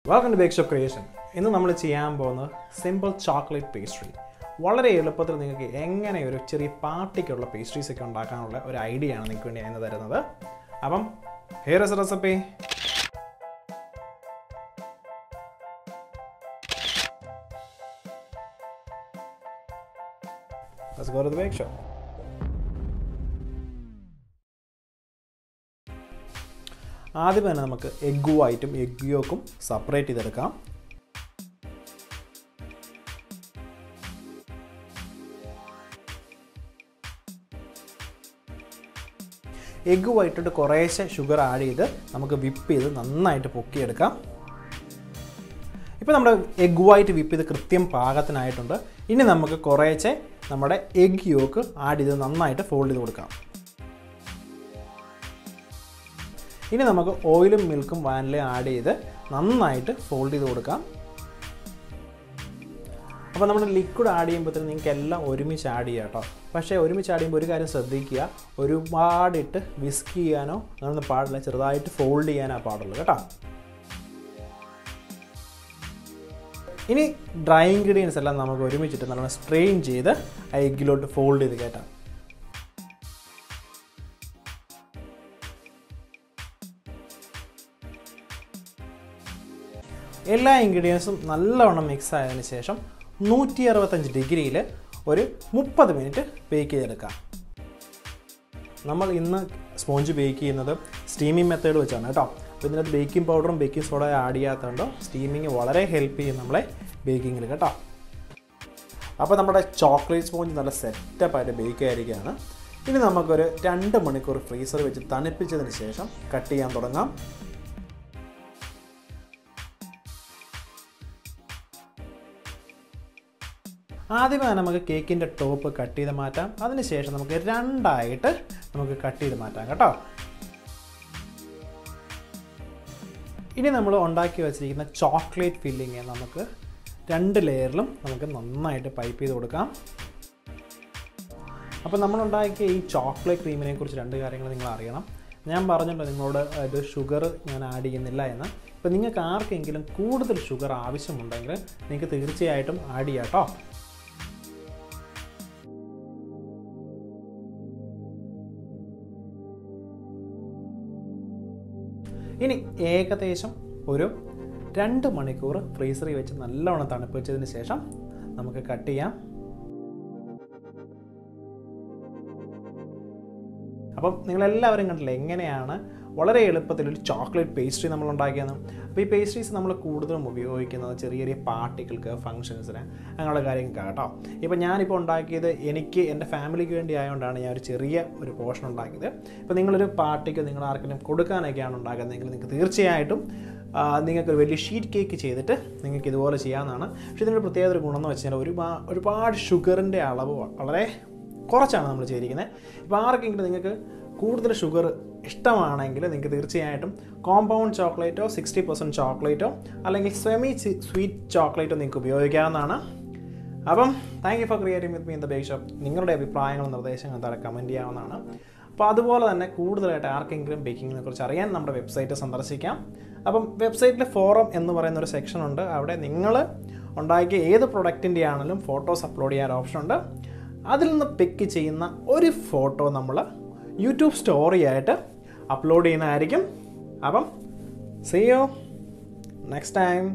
Welcome to Bake Shop Creation. ഇന്ന് നമ്മൾ ചെയ്യാൻ പോകുന്നത് സിമ്പിൾ ചോക്ലേറ്റ് പേസ്ട്രി. വളരെ എളുപ്പത്തിൽ നിങ്ങൾക്ക് എങ്ങനെ ഒരു ചെറിയ പാർട്ടിക്കുള്ള പേസ്ട്രീസ് ഒക്കെ ഉണ്ടാക്കാനുള്ള ഒരു ഐഡിയ ആണ് നിങ്ങൾക്ക് വേണ്ടി ഞാൻ തരുന്നത്. അപ്പം here is the recipe. Let's go to the bake shop. ആദ്യം തന്നെ നമുക്ക് എഗ് വൈറ്റും എഗ് യോക്കും സെപ്പറേറ്റ് ചെയ്തെടുക്കാം. എഗ് വൈറ്റിട്ട് കുറേശ്ശെ ഷുഗർ ആഡ് ചെയ്ത് നമുക്ക് വിപ്പ് ചെയ്ത് നന്നായിട്ട് പൊക്കിയെടുക്കാം. ഇപ്പോൾ നമ്മുടെ എഗ് വൈറ്റ് വിപ്പ് ചെയ്ത് കൃത്യം പാകത്തിനായിട്ടുണ്ട്. ഇനി നമുക്ക് കുറേശ്ശെ നമ്മുടെ എഗ് യോക്ക് ആഡ് ചെയ്ത് നന്നായിട്ട് ഫോൾഡ് ചെയ്ത് കൊടുക്കാം. ഇനി നമുക്ക് ഓയിലും മിൽക്കും വാനിലയും ആഡ് ചെയ്ത് നന്നായിട്ട് ഫോൾഡ് ചെയ്ത് കൊടുക്കാം. അപ്പോൾ നമ്മൾ ലിക്വിഡ് ആഡ് ചെയ്യുമ്പോഴത്തേക്കും നിങ്ങൾക്ക് എല്ലാം ഒരുമിച്ച് ആഡ് ചെയ്യാം കേട്ടോ. പക്ഷേ ഒരുമിച്ച് ആഡ് ചെയ്യുമ്പോൾ ഒരു കാര്യം ശ്രദ്ധിക്കുക, ഒരുപാടിട്ട് വിസ്ക് ചെയ്യാനോ അങ്ങനൊന്നും പാടില്ല, ചെറുതായിട്ട് ഫോൾഡ് ചെയ്യാനോ പാടുള്ളൂ കേട്ടോ. ഇനി ഡ്രൈ ഇൻഗ്രീഡിയൻസ് എല്ലാം നമുക്ക് ഒരുമിച്ചിട്ട് നല്ലോണം സ്ട്രെയിൻ ചെയ്ത് ആ എഗ്ഗിലോട്ട് ഫോൾഡ് ചെയ്ത് കയറ്റാം. എല്ലാ ഇൻഗ്രീഡിയൻസും നല്ലവണ്ണം മിക്സ് ആയതിനു ശേഷം 165 ഡിഗ്രിയിൽ ഒരു 30 മിനിറ്റ് ബേക്ക് ചെയ്തെടുക്കാം. നമ്മൾ ഇന്ന് സ്പോഞ്ച് ബേക്ക് ചെയ്യുന്നത് സ്റ്റീമിംഗ് മെത്തേഡ് വെച്ചാണ് കേട്ടോ. അപ്പോൾ ഇതിനകത്ത് ബേക്കിംഗ് പൗഡറും ബേക്കിംഗ് സോഡയും ആഡ് ചെയ്യാത്തതുകൊണ്ട് സ്റ്റീമിങ് വളരെ ഹെൽപ്പ് ചെയ്യും നമ്മളെ ബേക്കിങ്ങിൽ കേട്ടോ. അപ്പോൾ നമ്മുടെ ചോക്ലേറ്റ് സ്പോഞ്ച് നല്ല സെറ്റപ്പായിട്ട് ബേക്ക് ആയിരിക്കുകയാണ്. ഇനി നമുക്കൊരു 2 മണിക്കൂർ ഫ്രീസർ വെച്ച് തണുപ്പിച്ചതിന് ശേഷം കട്ട് ചെയ്യാൻ തുടങ്ങാം. ആദ്യമേ നമുക്ക് കേക്കിൻ്റെ ടോപ്പ് കട്ട് ചെയ്ത് മാറ്റാം. അതിനുശേഷം നമുക്ക് രണ്ടായിട്ട് നമുക്ക് കട്ട് ചെയ്ത് മാറ്റാം കേട്ടോ. ഇനി നമ്മൾ ഉണ്ടാക്കി വെച്ചിരിക്കുന്ന ചോക്ലേറ്റ് ഫില്ലിങ് നമുക്ക് 2 ലെയറിലും നമുക്ക് നന്നായിട്ട് പൈപ്പ് ചെയ്ത് കൊടുക്കാം. അപ്പോൾ നമ്മളുണ്ടാക്കിയ ഈ ചോക്ലേറ്റ് ക്രീമിനെ കുറിച്ച് 2 കാര്യങ്ങൾ നിങ്ങൾ അറിയണം. ഞാൻ പറഞ്ഞല്ലോ നിങ്ങളോട് ഇത് ഷുഗർ ഞാൻ ആഡ് ചെയ്യുന്നില്ല എന്ന്. ഇപ്പോൾ നിങ്ങൾക്ക് ആർക്കെങ്കിലും കൂടുതൽ ഷുഗർ ആവശ്യമുണ്ടെങ്കിൽ നിങ്ങൾക്ക് തീർച്ചയായിട്ടും ആഡ് ചെയ്യാം കേട്ടോ. ഇനി ഏകദേശം ഒരു 2 മണിക്കൂർ ഫ്രീസറിൽ വെച്ച് നല്ലവണ്ണം തണുപ്പിച്ചതിന് ശേഷം നമുക്ക് കട്ട് ചെയ്യാം. അപ്പം നിങ്ങളെല്ലാവരും കണ്ടില്ലേ എങ്ങനെയാണ് വളരെ എളുപ്പത്തിൽ ഒരു ചോക്ലേറ്റ് പേസ്ട്രി നമ്മൾ ഉണ്ടാക്കിയത്. അപ്പോൾ ഈ പേസ്ട്രീസ് നമ്മൾ കൂടുതലും ഉപയോഗിക്കുന്നത് ചെറിയ ചെറിയ പാർട്ടികൾക്ക്, ഫംഗ്ഷൻസിന്, അങ്ങനെയുള്ള കാര്യങ്ങൾക്ക് കേട്ടോ. ഇപ്പോൾ ഞാനിപ്പോൾ ഉണ്ടാക്കിയത് എനിക്ക് എൻ്റെ ഫാമിലിക്ക് വേണ്ടി ആയതുകൊണ്ടാണ് ഞാൻ ഒരു ചെറിയ ഒരു പോർഷൻ ഉണ്ടാക്കിയത്. ഇപ്പോൾ നിങ്ങളൊരു പാർട്ടിക്ക് നിങ്ങൾ ആർക്കെങ്കിലും കൊടുക്കാനൊക്കെയാണ് ഉണ്ടാക്കുന്നതെങ്കിൽ നിങ്ങൾക്ക് തീർച്ചയായിട്ടും നിങ്ങൾക്കൊരു വലിയ ഷീറ്റ് കേക്ക് ചെയ്തിട്ട് നിങ്ങൾക്ക് ഇതുപോലെ ചെയ്യാവുന്നതാണ്. പക്ഷേ ഇതിൻ്റെ പ്രത്യേക ഒരു ഗുണം എന്ന് വെച്ചാൽ ഒരുപാട് ഷുഗറിൻ്റെ അളവ് വളരെ കുറച്ചാണ് നമ്മൾ ചെയ്തിരിക്കുന്നത്. ഇപ്പോൾ ആർക്കെങ്കിലും നിങ്ങൾക്ക് കൂടുതൽ ഷുഗർ ഇഷ്ടമാണെങ്കിൽ നിങ്ങൾക്ക് തീർച്ചയായിട്ടും കോമ്പൗണ്ട് ചോക്ലേറ്റോ 60% ചോക്ലേറ്റോ അല്ലെങ്കിൽ സെമി സ്വീറ്റ് ചോക്ലേറ്റോ നിങ്ങൾക്ക് ഉപയോഗിക്കാവുന്നതാണ്. അപ്പം thank you for creating with me in the bake shop. നിങ്ങളുടെ അഭിപ്രായങ്ങളും നിർദ്ദേശങ്ങളും താഴെ കമൻറ്റ് ചെയ്യാവുന്നതാണ്. അപ്പോൾ അതുപോലെ തന്നെ കൂടുതലായിട്ട് ആർക്കെങ്കിലും ബേക്കിങ്ങിനെ കുറിച്ച് അറിയാൻ നമ്മുടെ വെബ്സൈറ്റ് സന്ദർശിക്കാം. അപ്പം വെബ്സൈറ്റിൽ ഫോറം എന്ന് പറയുന്ന ഒരു സെക്ഷൻ ഉണ്ട്. അവിടെ നിങ്ങൾ ഉണ്ടാക്കിയ ഏത് പ്രൊഡക്റ്റിൻ്റെ ആണെങ്കിലും ഫോട്ടോസ് അപ്ലോഡ് ചെയ്യാൻ ഓപ്ഷൻ ഉണ്ട്. അതിൽ നിന്ന് പിക്ക് ചെയ്യുന്ന ഒരു ഫോട്ടോ നമ്മൾ യൂട്യൂബ് സ്റ്റോറി ആയിട്ട് അപ്ലോഡ് ചെയ്യുന്നതായിരിക്കും. അപ്പം see you next time.